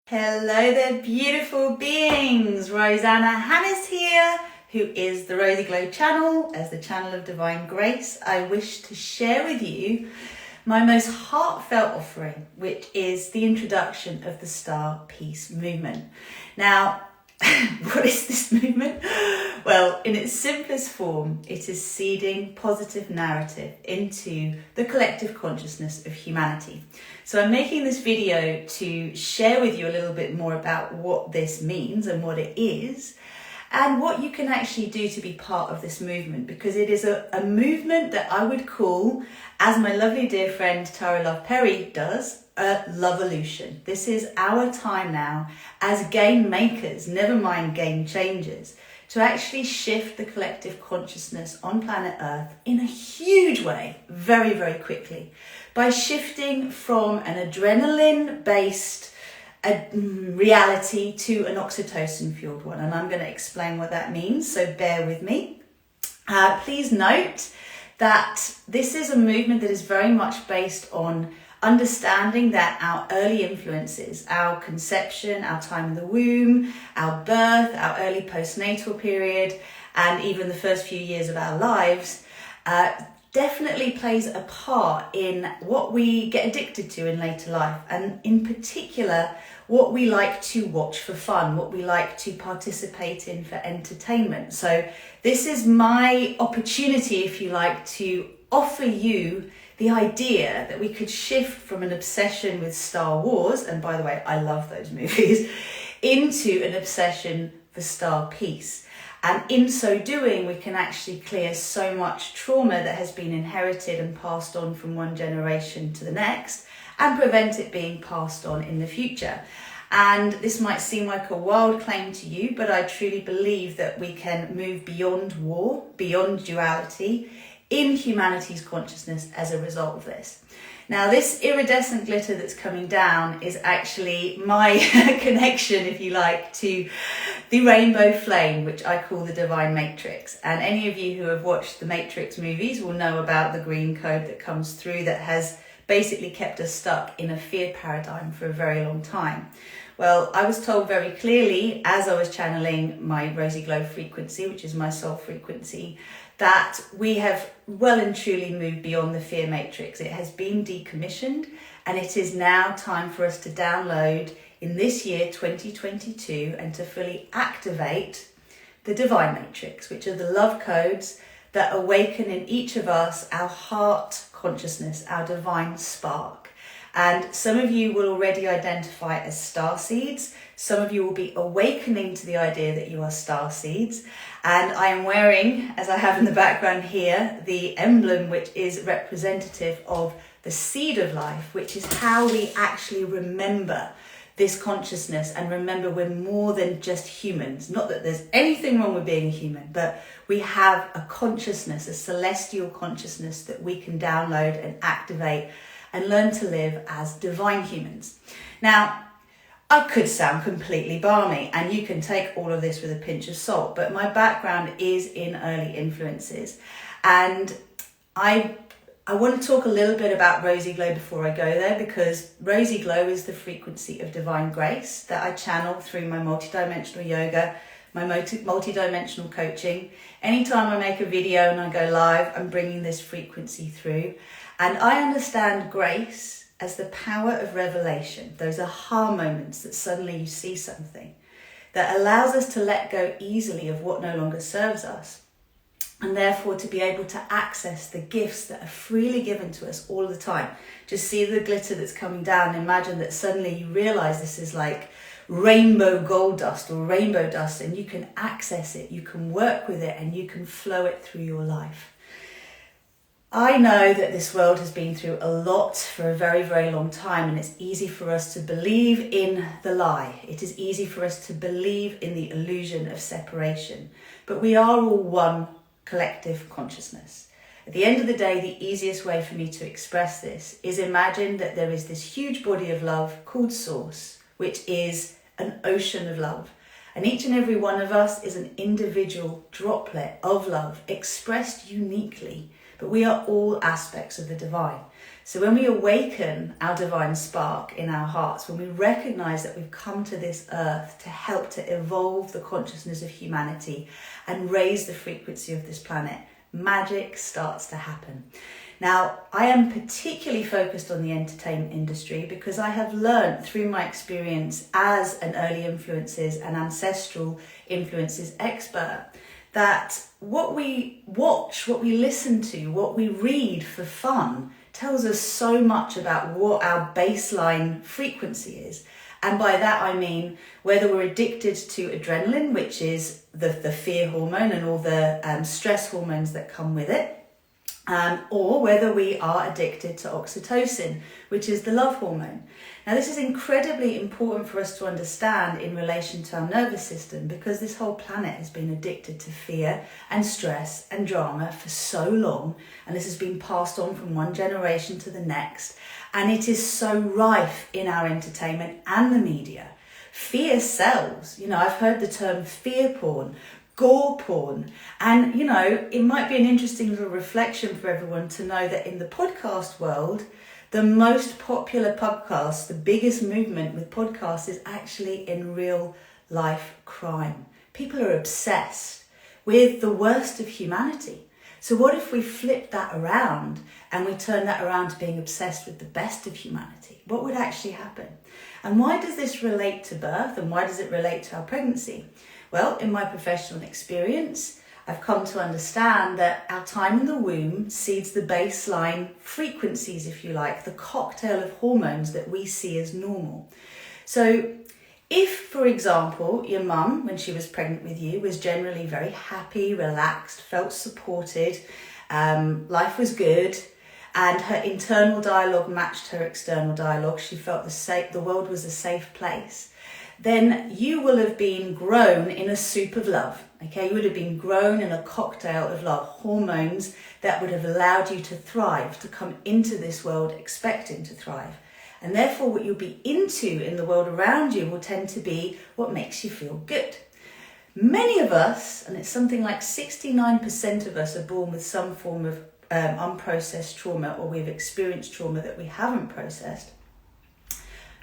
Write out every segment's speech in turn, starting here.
Hello there, beautiful beings. Rosanna Hannis here, who is the Rosy Glow channel, as the channel of divine grace. I wish to share with you my most heartfelt offering, which is the introduction of the StarPeace Movement. Now, what is this movement? Well, in its simplest form, it is seeding positive narrative into the collective consciousness of humanity. So I'm making this video to share with you a little bit more about what this means and what it is, and what you can actually do to be part of this movement, because it is a movement that I would call, as my lovely dear friend Tara Love Perry does, a love-evolution. This is our time now as game makers, never mind game changers, to actually shift the collective consciousness on planet Earth in a huge way, very, very quickly, by shifting from an adrenaline-based reality to an oxytocin-fueled one. And I'm going to explain what that means, so bear with me. Please note that this is a movement that is very much based on understanding that our early influences, our conception, our time in the womb, our birth, our early postnatal period, and even the first few years of our lives, definitely plays a part in what we get addicted to in later life, and in particular, what we like to watch for fun, what we like to participate in for entertainment. So this is my opportunity, if you like, to offer you the idea that we could shift from an obsession with Star Wars, and by the way, I love those movies, into an obsession for star peace. And in so doing, we can actually clear so much trauma that has been inherited and passed on from one generation to the next, and prevent it being passed on in the future. And this might seem like a wild claim to you, but I truly believe that we can move beyond war, beyond duality, in humanity's consciousness as a result of this. Now, this iridescent glitter that's coming down is actually my connection, if you like, to the rainbow flame, which I call the divine matrix. And any of you who have watched the Matrix movies will know about the green code that comes through that has basically kept us stuck in a fear paradigm for a very long time. Well, I was told very clearly as I was channeling my Rosy Glow frequency, which is my soul frequency, that we have well and truly moved beyond the fear matrix. It has been decommissioned, and it is now time for us to download in this year 2022 and to fully activate the divine matrix, which are the love codes that awaken in each of us our heart consciousness, our divine spark. And some of you will already identify as star seeds. Some of you will be awakening to the idea that you are star seeds. And I am wearing, as I have in the background here, the emblem which is representative of the seed of life, which is how we actually remember this consciousness and remember we're more than just humans. Not that there's anything wrong with being a human, but we have a consciousness, a celestial consciousness that we can download and activate and learn to live as divine humans. Now, I could sound completely balmy, and you can take all of this with a pinch of salt, but my background is in early influences. And I want to talk a little bit about Rosy Glow before I go there, because Rosy Glow is the frequency of divine grace that I channel through my multidimensional yoga, my multidimensional coaching. Anytime I make a video and I go live, I'm bringing this frequency through. And I understand grace as the power of revelation, those aha moments that suddenly you see something that allows us to let go easily of what no longer serves us, and therefore to be able to access the gifts that are freely given to us all the time. Just see the glitter that's coming down. Imagine that suddenly you realize this is like rainbow gold dust or rainbow dust, and you can access it, you can work with it, and you can flow it through your life. I know that this world has been through a lot for a very, very long time, and it's easy for us to believe in the lie. It is easy for us to believe in the illusion of separation. But we are all one collective consciousness. At the end of the day, the easiest way for me to express this is imagine that there is this huge body of love called Source, which is an ocean of love. And each and every one of us is an individual droplet of love expressed uniquely but we are all aspects of the divine. So when we awaken our divine spark in our hearts, when we recognize that we've come to this earth to help to evolve the consciousness of humanity and raise the frequency of this planet, magic starts to happen. Now, I am particularly focused on the entertainment industry because I have learned through my experience as an early influences and ancestral influences expert that what we watch, what we listen to, what we read for fun tells us so much about what our baseline frequency is. And by that I mean whether we're addicted to adrenaline, which is the fear hormone and all the stress hormones that come with it, or whether we are addicted to oxytocin, which is the love hormone. Now, this is incredibly important for us to understand in relation to our nervous system because this whole planet has been addicted to fear and stress and drama for so long, and this has been passed on from one generation to the next, and it is so rife in our entertainment and the media. Fear sells. I've heard the term fear porn, gore porn. And, it might be an interesting little reflection for everyone to know that in the podcast world, the most popular podcast, the biggest movement with podcasts is actually in real life crime. People are obsessed with the worst of humanity. So what if we flip that around and we turn that around to being obsessed with the best of humanity? What would actually happen? And why does this relate to birth and why does it relate to our pregnancy? Well, in my professional experience, I've come to understand that our time in the womb seeds the baseline frequencies, if you like, the cocktail of hormones that we see as normal. So if, for example, your mum, when she was pregnant with you, was generally very happy, relaxed, felt supported, life was good, and her internal dialogue matched her external dialogue, she felt the world was a safe place, then you will have been grown in a soup of love. Okay, you would have been grown in a cocktail of love, hormones that would have allowed you to thrive, to come into this world expecting to thrive. And therefore what you'll be into in the world around you will tend to be what makes you feel good. Many of us, and it's something like 69% of us, are born with some form of unprocessed trauma, or we've experienced trauma that we haven't processed.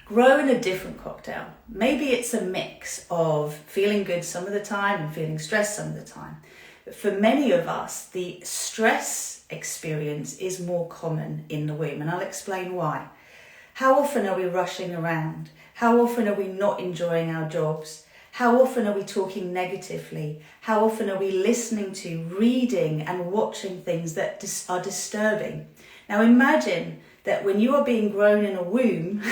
Grow in a different cocktail. Maybe it's a mix of feeling good some of the time and feeling stressed some of the time. But for many of us, the stress experience is more common in the womb, and I'll explain why. How often are we rushing around? How often are we not enjoying our jobs? How often are we talking negatively? How often are we listening to, reading and watching things that are disturbing? Now imagine that when you are being grown in a womb,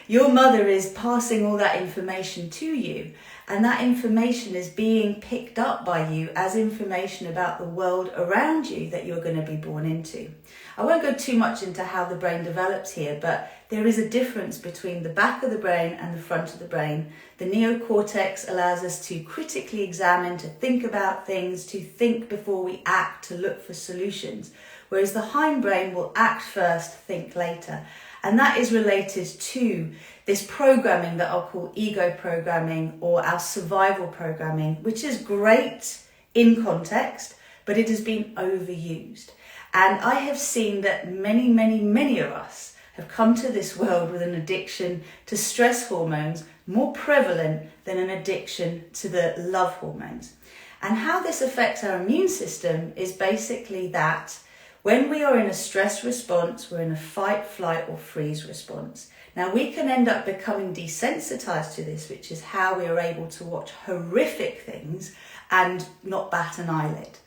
your mother is passing all that information to you, and that information is being picked up by you as information about the world around you that you're going to be born into. I won't go too much into how the brain develops here, but there is a difference between the back of the brain and the front of the brain. The neocortex allows us to critically examine, to think about things, to think before we act, to look for solutions. Whereas the hindbrain will act first, think later. And that is related to this programming that I'll call ego programming or our survival programming, which is great in context, but it has been overused. And I have seen that many of us have come to this world with an addiction to stress hormones more prevalent than an addiction to the love hormones. And how this affects our immune system is basically that when we are in a stress response, we're in a fight, flight or freeze response. Now we can end up becoming desensitized to this, which is how we are able to watch horrific things and not bat an eyelid.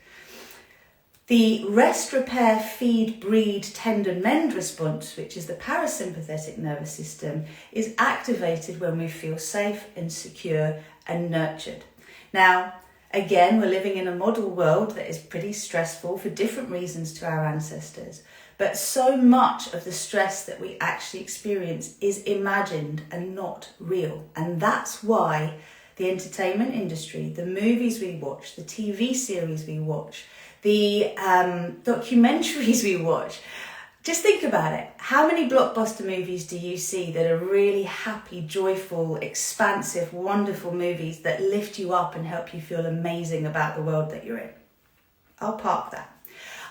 The rest, repair, feed, breed, tend and mend response, which is the parasympathetic nervous system, is activated when we feel safe and secure and nurtured. Now, again, we're living in a model world that is pretty stressful for different reasons to our ancestors, but so much of the stress that we actually experience is imagined and not real. And that's why the entertainment industry, the movies we watch, the TV series we watch, the documentaries we watch, just think about it. How many blockbuster movies do you see that are really happy, joyful, expansive, wonderful movies that lift you up and help you feel amazing about the world that you're in? I'll park that.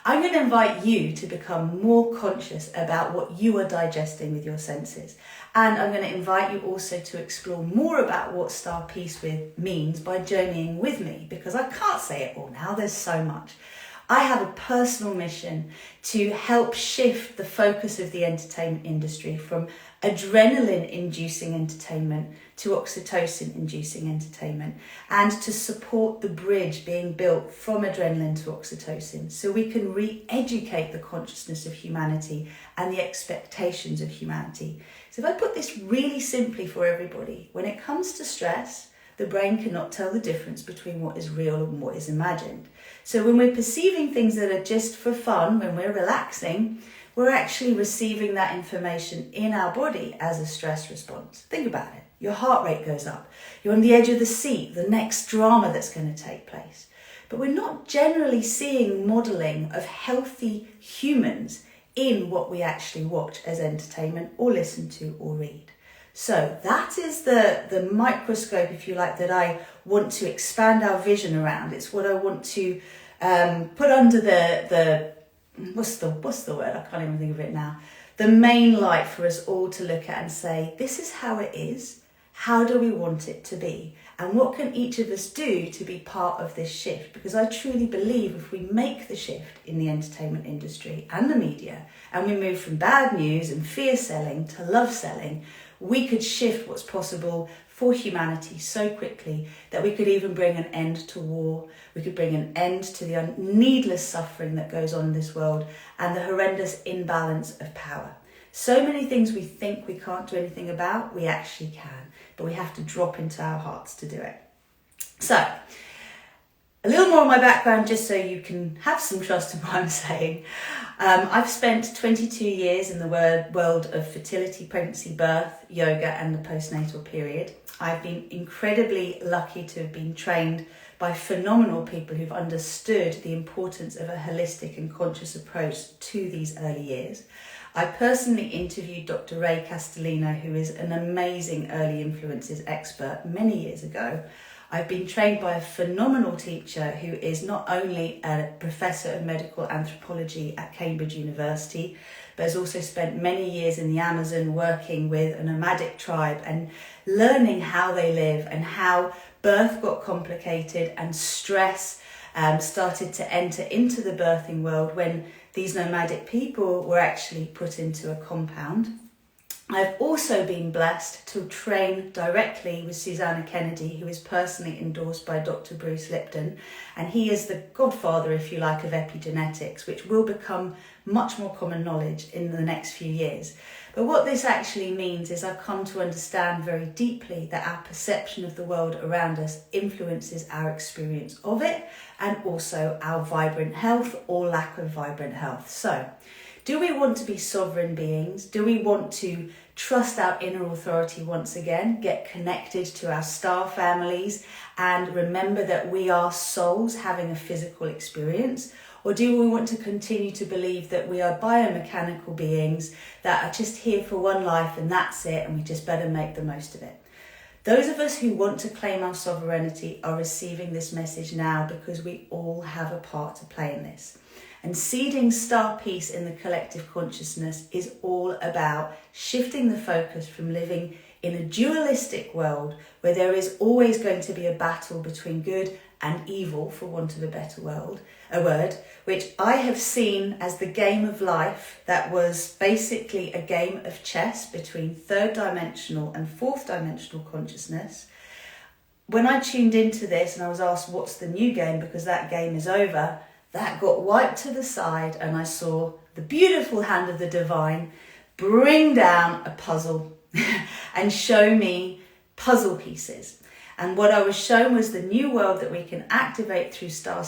I'm going to invite you to become more conscious about what you are digesting with your senses. And I'm going to invite you also to explore more about what StarPeace means by journeying with me, because I can't say it all now, there's so much. I have a personal mission to help shift the focus of the entertainment industry from adrenaline-inducing entertainment to oxytocin-inducing entertainment, and to support the bridge being built from adrenaline to oxytocin so we can re-educate the consciousness of humanity and the expectations of humanity. So if I put this really simply for everybody, when it comes to stress, the brain cannot tell the difference between what is real and what is imagined. So when we're perceiving things that are just for fun, when we're relaxing, we're actually receiving that information in our body as a stress response. Think about it. Your heart rate goes up. You're on the edge of the seat, the next drama that's going to take place. But we're not generally seeing modelling of healthy humans in what we actually watch as entertainment or listen to or read. So that is the microscope, if you like, that I want to expand our vision around. It's what I want to put under the what's the word? I can't even think of it now. The main light for us all to look at and say, this is how it is. How do we want it to be? And what can each of us do to be part of this shift? Because I truly believe if we make the shift in the entertainment industry and the media, and we move from bad news and fear selling to love selling, we could shift what's possible for humanity so quickly that we could even bring an end to war. We could bring an end to the needless suffering that goes on in this world and the horrendous imbalance of power. So many things we think we can't do anything about, we actually can, but we have to drop into our hearts to do it. So, a little more of my background just so you can have some trust in what I'm saying. I've spent 22 years in the world of fertility, pregnancy, birth, yoga and the postnatal period. I've been incredibly lucky to have been trained by phenomenal people who've understood the importance of a holistic and conscious approach to these early years. I personally interviewed Dr. Ray Castellino, who is an amazing early influences expert, many years ago. I've been trained by a phenomenal teacher who is not only a professor of medical anthropology at Cambridge University, but has also spent many years in the Amazon working with a nomadic tribe and learning how they live and how birth got complicated and stress started to enter into the birthing world when these nomadic people were actually put into a compound. I've also been blessed to train directly with Susanna Kennedy, who is personally endorsed by Dr. Bruce Lipton, and he is the godfather, if you like, of epigenetics, which will become much more common knowledge in the next few years. But what this actually means is I've come to understand very deeply that our perception of the world around us influences our experience of it and also our vibrant health or lack of vibrant health. So, do we want to be sovereign beings? Do we want to trust our inner authority once again, get connected to our star families and remember that we are souls having a physical experience? Or do we want to continue to believe that we are biomechanical beings that are just here for one life and that's it and we just better make the most of it? Those of us who want to claim our sovereignty are receiving this message now because we all have a part to play in this. And seeding StarPeace in the collective consciousness is all about shifting the focus from living in a dualistic world where there is always going to be a battle between good and evil, for want of a better word, which I have seen as the game of life that was basically a game of chess between third dimensional and fourth dimensional consciousness. When I tuned into this and I was asked what's the new game because that game is over, that got wiped to the side and I saw the beautiful hand of the divine bring down a puzzle and show me puzzle pieces. And what I was shown was the new world that we can activate through our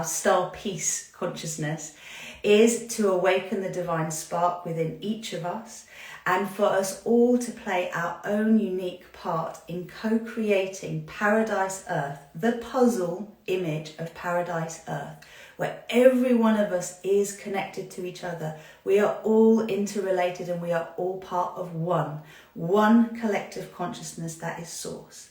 StarPeace consciousness is to awaken the divine spark within each of us and for us all to play our own unique part in co-creating Paradise Earth, the puzzle image of Paradise Earth, where every one of us is connected to each other. We are all interrelated and we are all part of one collective consciousness that is Source.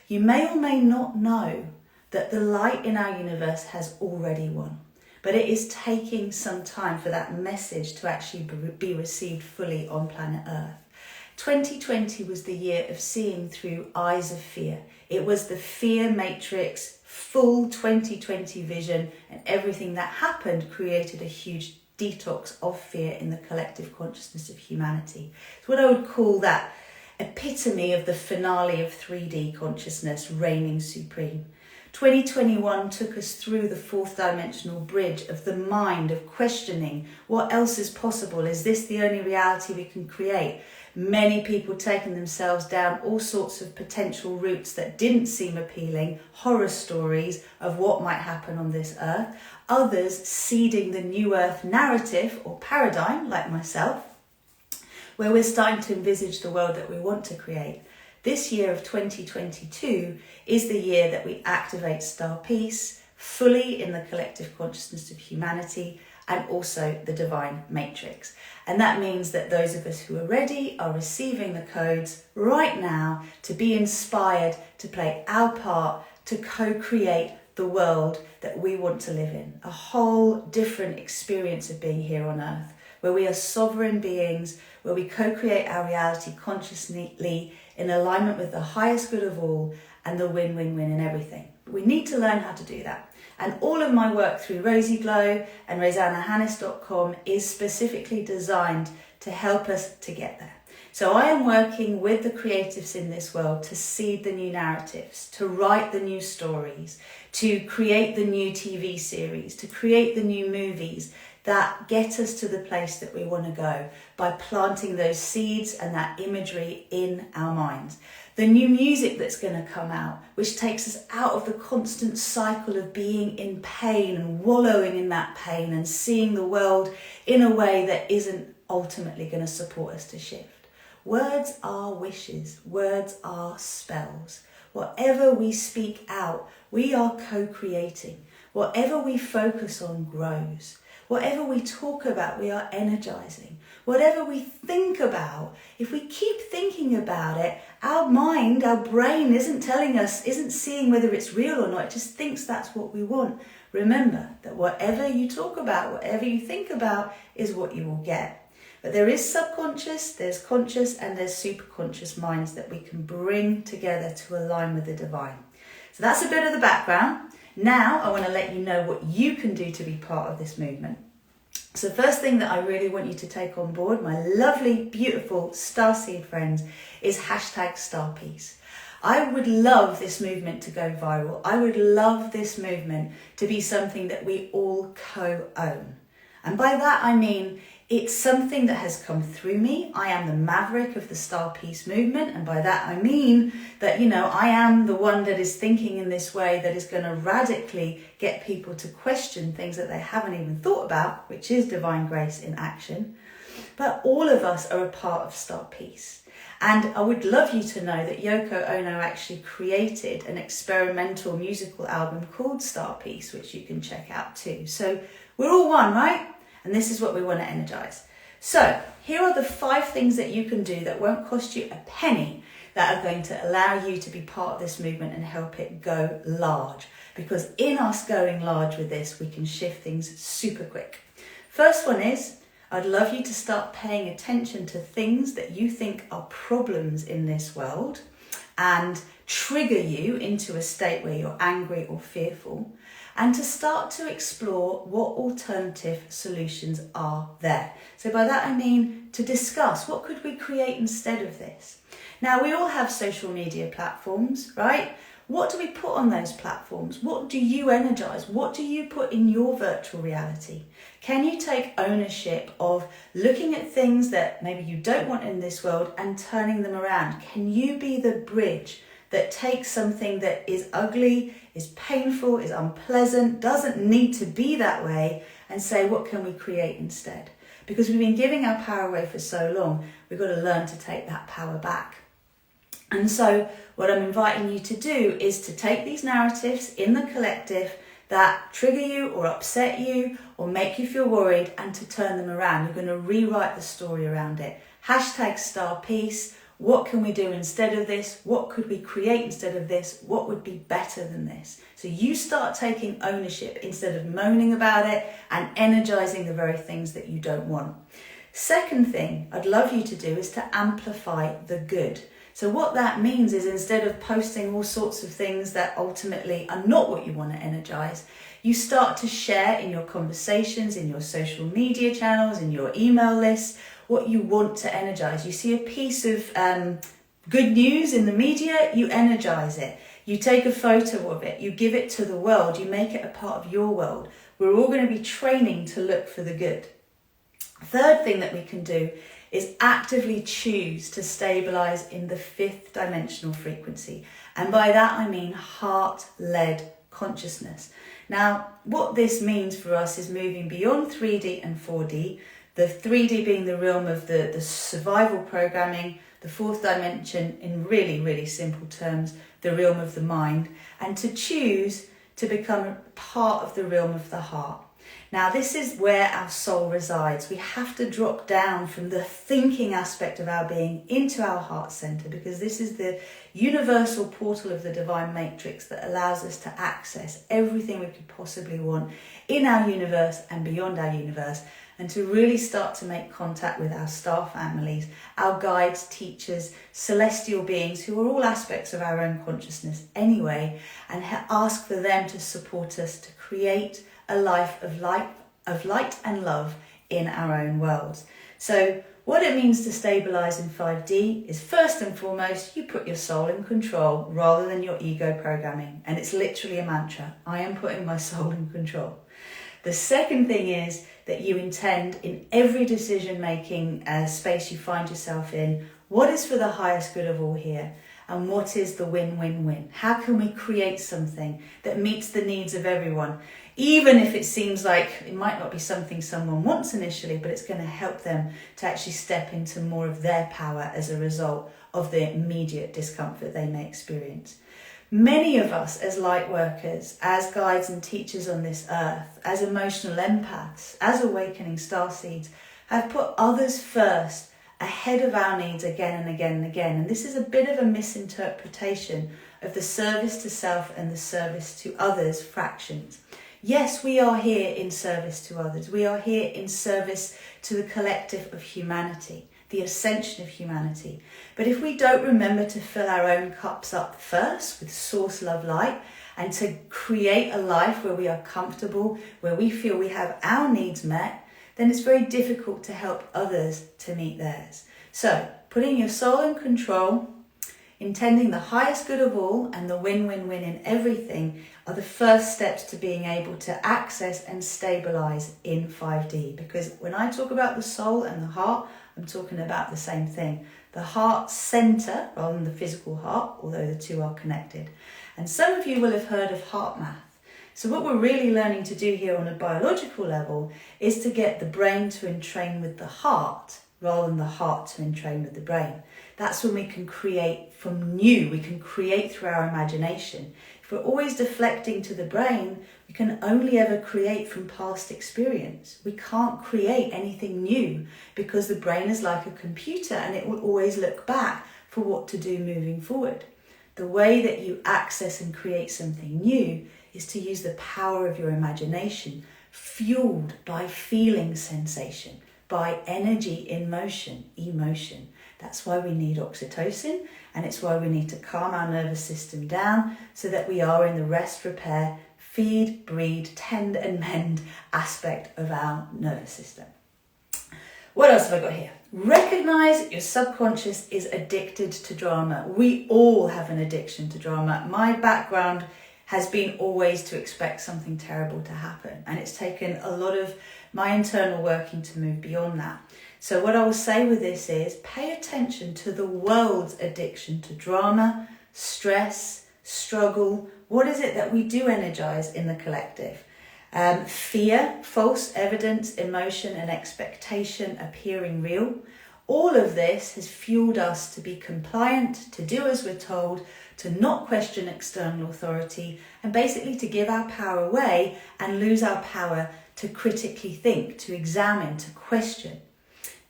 You may or may not know, that the light in our universe has already won. But it is taking some time for that message to actually be received fully on planet Earth. 2020 was the year of seeing through eyes of fear. It was the fear matrix, full 2020 vision, and everything that happened created a huge detox of fear in the collective consciousness of humanity. It's what I would call that epitome of the finale of 3D consciousness reigning supreme. 2021 took us through the fourth dimensional bridge of the mind, of questioning what else is possible. Is this the only reality we can create? Many people taking themselves down all sorts of potential routes that didn't seem appealing, horror stories of what might happen on this earth. Others seeding the new earth narrative or paradigm, like myself, where we're starting to envisage the world that we want to create. This year of 2022 is the year that we activate StarPeace fully in the collective consciousness of humanity and also the divine matrix. And that means that those of us who are ready are receiving the codes right now to be inspired to play our part to co-create the world that we want to live in. A whole different experience of being here on Earth, where we are sovereign beings, where we co-create our reality consciously in alignment with the highest good of all and the win-win-win in everything. We need to learn how to do that. And all of my work through Rosie Glow and RosannaHannis.com is specifically designed to help us to get there. So I am working with the creatives in this world to seed the new narratives, to write the new stories, to create the new TV series, to create the new movies that get us to the place that we want to go by planting those seeds and that imagery in our minds. The new music that's going to come out, which takes us out of the constant cycle of being in pain and wallowing in that pain and seeing the world in a way that isn't ultimately going to support us to shift. Words are wishes, words are spells. Whatever we speak out, we are co-creating. Whatever we focus on grows. Whatever we talk about, we are energizing. Whatever we think about, if we keep thinking about it, our mind, our brain isn't telling us, isn't seeing whether it's real or not. It just thinks that's what we want. Remember that whatever you talk about, whatever you think about is what you will get. But there is subconscious, there's conscious, and there's superconscious minds that we can bring together to align with the divine. So that's a bit of the background. Now I want to let you know what you can do to be part of this movement. So first thing that I really want you to take on board, my lovely, beautiful starseed friends, is #StarPeace. I would love this movement to go viral. I would love this movement to be something that we all co-own. And by that I mean it's something that has come through me. I am the maverick of the StarPeace movement. And by that I mean that, I am the one that is thinking in this way that is going to radically get people to question things that they haven't even thought about, which is divine grace in action. But all of us are a part of StarPeace. And I would love you to know that Yoko Ono actually created an experimental musical album called StarPeace, which you can check out too. So we're all one, right? And this is what we want to energize. So here are the 5 things that you can do that won't cost you a penny that are going to allow you to be part of this movement and help it go large. Because in us going large with this, we can shift things super quick. First one is, I'd love you to start paying attention to things that you think are problems in this world and trigger you into a state where you're angry or fearful, and to start to explore what alternative solutions are there. So by that I mean to discuss what could we create instead of this. Now we all have social media platforms, right? What do we put on those platforms? What do you energize? What do you put in your virtual reality? Can you take ownership of looking at things that maybe you don't want in this world and turning them around? Can you be the bridge that takes something that is ugly, is painful, is unpleasant, doesn't need to be that way, and say, what can we create instead? Because we've been giving our power away for so long, we've got to learn to take that power back. And so what I'm inviting you to do is to take these narratives in the collective that trigger you or upset you or make you feel worried, and to turn them around. You're going to rewrite the story around it. #StarPeace. What can we do instead of this? What could we create instead of this? What would be better than this? So you start taking ownership instead of moaning about it and energizing the very things that you don't want. Second thing I'd love you to do is to amplify the good. So what that means is, instead of posting all sorts of things that ultimately are not what you want to energize, you start to share in your conversations, in your social media channels, in your email lists, what you want to energize. You see a piece of good news in the media, you energize it. You take a photo of it, you give it to the world, you make it a part of your world. We're all going to be training to look for the good. Third thing that we can do is actively choose to stabilize in the 5th dimensional frequency. And by that I mean heart-led consciousness. Now, what this means for us is moving beyond 3D and 4D, the 3D being the realm of the survival programming, the 4th dimension, in really, really simple terms, the realm of the mind, and to choose to become part of the realm of the heart. Now, this is where our soul resides. We have to drop down from the thinking aspect of our being into our heart center, because this is the universal portal of the divine matrix that allows us to access everything we could possibly want in our universe and beyond our universe, and to really start to make contact with our star families, our guides, teachers, celestial beings, who are all aspects of our own consciousness anyway, and ask for them to support us to create a life of light and love in our own worlds. So what it means to stabilize in 5D is, first and foremost, you put your soul in control rather than your ego programming. And it's literally a mantra. I am putting my soul in control. The second thing is that you intend in every decision-making space you find yourself in, what is for the highest good of all here? And what is the win-win-win? How can we create something that meets the needs of everyone? Even if it seems like it might not be something someone wants initially, but it's going to help them to actually step into more of their power as a result of the immediate discomfort they may experience. Many of us as light workers, as guides and teachers on this earth, as emotional empaths, as awakening starseeds, have put others first ahead of our needs again and again and again. And this is a bit of a misinterpretation of the service to self and the service to others fractions. Yes, we are here in service to others. We are here in service to the collective of humanity, the ascension of humanity. But if we don't remember to fill our own cups up first with source love light, and to create a life where we are comfortable, where we feel we have our needs met, then it's very difficult to help others to meet theirs. So, putting your soul in control, intending the highest good of all, and the win-win-win in everything are the first steps to being able to access and stabilize in 5D. Because when I talk about the soul and the heart, I'm talking about the same thing. The heart center rather than the physical heart, although the two are connected. And some of you will have heard of heart math. So what we're really learning to do here on a biological level is to get the brain to entrain with the heart rather than the heart to entrain with the brain. That's when we can create from new, we can create through our imagination. If we're always deflecting to the brain, we can only ever create from past experience. We can't create anything new because the brain is like a computer and it will always look back for what to do moving forward. The way that you access and create something new is to use the power of your imagination, fueled by feeling sensation, by energy in motion, emotion. That's why we need oxytocin, and it's why we need to calm our nervous system down so that we are in the rest, repair, feed, breed, tend and mend aspect of our nervous system. What else have I got here? Recognize your subconscious is addicted to drama. We all have an addiction to drama. My background has been always to expect something terrible to happen. And it's taken a lot of my internal working to move beyond that. So what I will say with this is pay attention to the world's addiction to drama, stress, struggle. What is it that we do energize in the collective? Fear, false evidence, emotion and expectation appearing real. All of this has fueled us to be compliant, to do as we're told, to not question external authority, and basically to give our power away and lose our power to critically think, to examine, to question.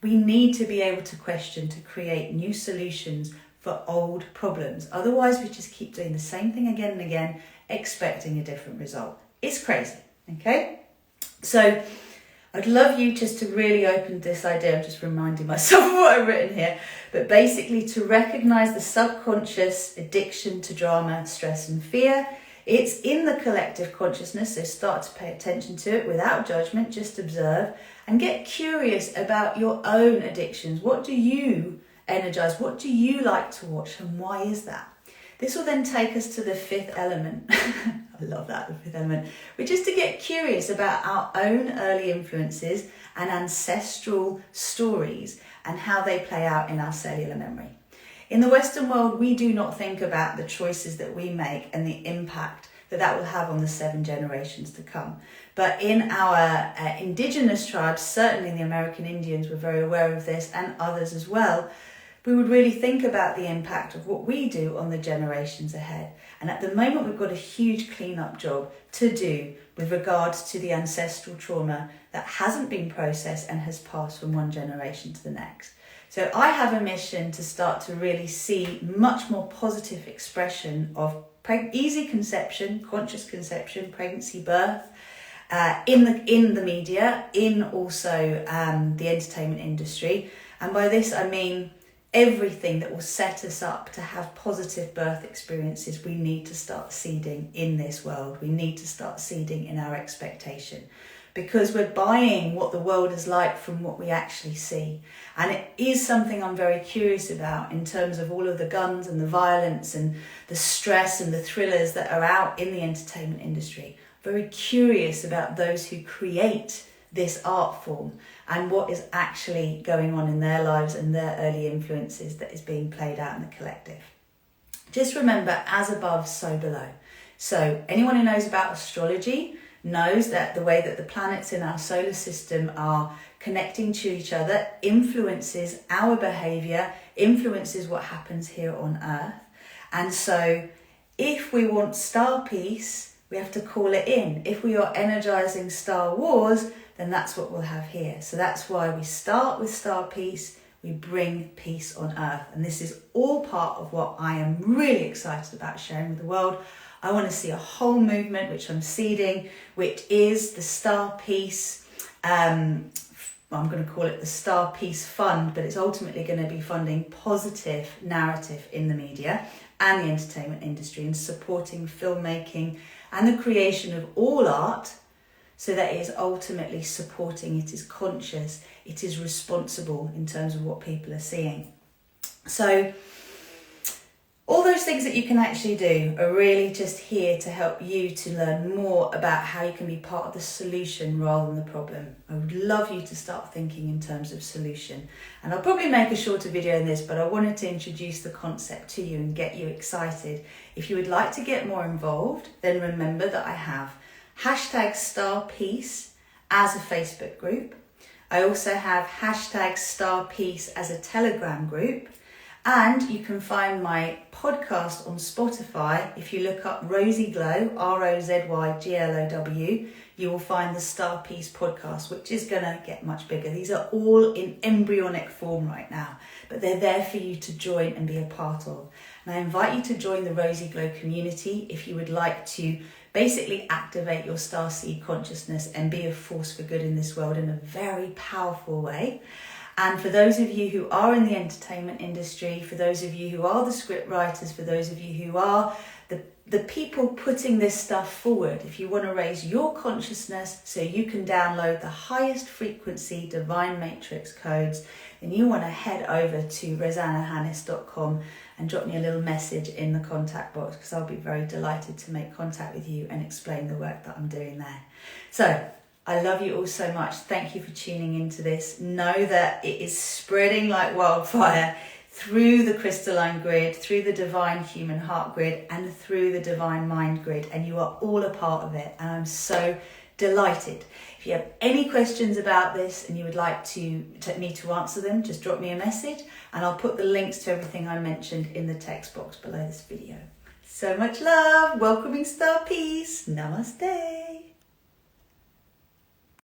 We need to be able to question to create new solutions for old problems. Otherwise, we just keep doing the same thing again and again, expecting a different result. It's crazy, okay? So I'd love you just to really open this idea. I'm just reminding myself of what I've written here. But basically to recognize the subconscious addiction to drama, stress and fear. It's in the collective consciousness, so start to pay attention to it without judgment, just observe and get curious about your own addictions. What do you energize? What do you like to watch and why is that? This will then take us to the fifth element. I love that, the fifth element, which is to get curious about our own early influences and ancestral stories and how they play out in our cellular memory. In the Western world, we do not think about the choices that we make and the impact that will have on the 7 generations to come. But in our indigenous tribes, certainly the American Indians were very aware of this and others as well, we would really think about the impact of what we do on the generations ahead. And at the moment, we've got a huge cleanup job to do with regards to the ancestral trauma that hasn't been processed and has passed from one generation to the next. So I have a mission to start to really see much more positive expression of easy conception, conscious conception, pregnancy, birth, in the media, in also the entertainment industry. And by this I mean everything that will set us up to have positive birth experiences. We need to start seeding in this world. We need to start seeding in our expectation, because we're buying what the world is like from what we actually see. And it is something I'm very curious about in terms of all of the guns and the violence and the stress and the thrillers that are out in the entertainment industry. Very curious about those who create this art form and what is actually going on in their lives and their early influences that is being played out in the collective. Just remember, as above, so below. So anyone who knows about astrology knows that the way that the planets in our solar system are connecting to each other influences our behaviour, influences what happens here on Earth. And so if we want star peace, we have to call it in. If we are energising Star Wars, then that's what we'll have here. So that's why we start with star peace, we bring peace on Earth. And this is all part of what I am really excited about sharing with the world. I want to see a whole movement, which I'm seeding, which is the StarPeace, I'm going to call it the StarPeace Fund, but it's ultimately going to be funding positive narrative in the media and the entertainment industry and supporting filmmaking and the creation of all art, so that it is ultimately supporting, it is conscious, it is responsible in terms of what people are seeing. So all those things that you can actually do are really just here to help you to learn more about how you can be part of the solution rather than the problem. I would love you to start thinking in terms of solution. And I'll probably make a shorter video on this, but I wanted to introduce the concept to you and get you excited. If you would like to get more involved, then remember that I have #StarPeace as a Facebook group. I also have #StarPeace as a Telegram group. And you can find my podcast on Spotify. If you look up Rosie Glow, ROZYGLOW, you will find the StarPeace podcast, which is going to get much bigger. These are all in embryonic form right now, but they're there for you to join and be a part of. And I invite you to join the Rosie Glow community if you would like to basically activate your starseed consciousness and be a force for good in this world in a very powerful way. And for those of you who are in the entertainment industry, for those of you who are the script writers, for those of you who are the people putting this stuff forward, if you want to raise your consciousness so you can download the highest frequency divine matrix codes, then you want to head over to rosannahannis.com and drop me a little message in the contact box, because I'll be very delighted to make contact with you and explain the work that I'm doing there. So I love you all so much. Thank you for tuning into this. Know that it is spreading like wildfire through the crystalline grid, through the divine human heart grid, and through the divine mind grid. And you are all a part of it. And I'm so delighted. If you have any questions about this and you would like me to answer them, just drop me a message and I'll put the links to everything I mentioned in the text box below this video. So much love. Welcoming Star Peace. Namaste.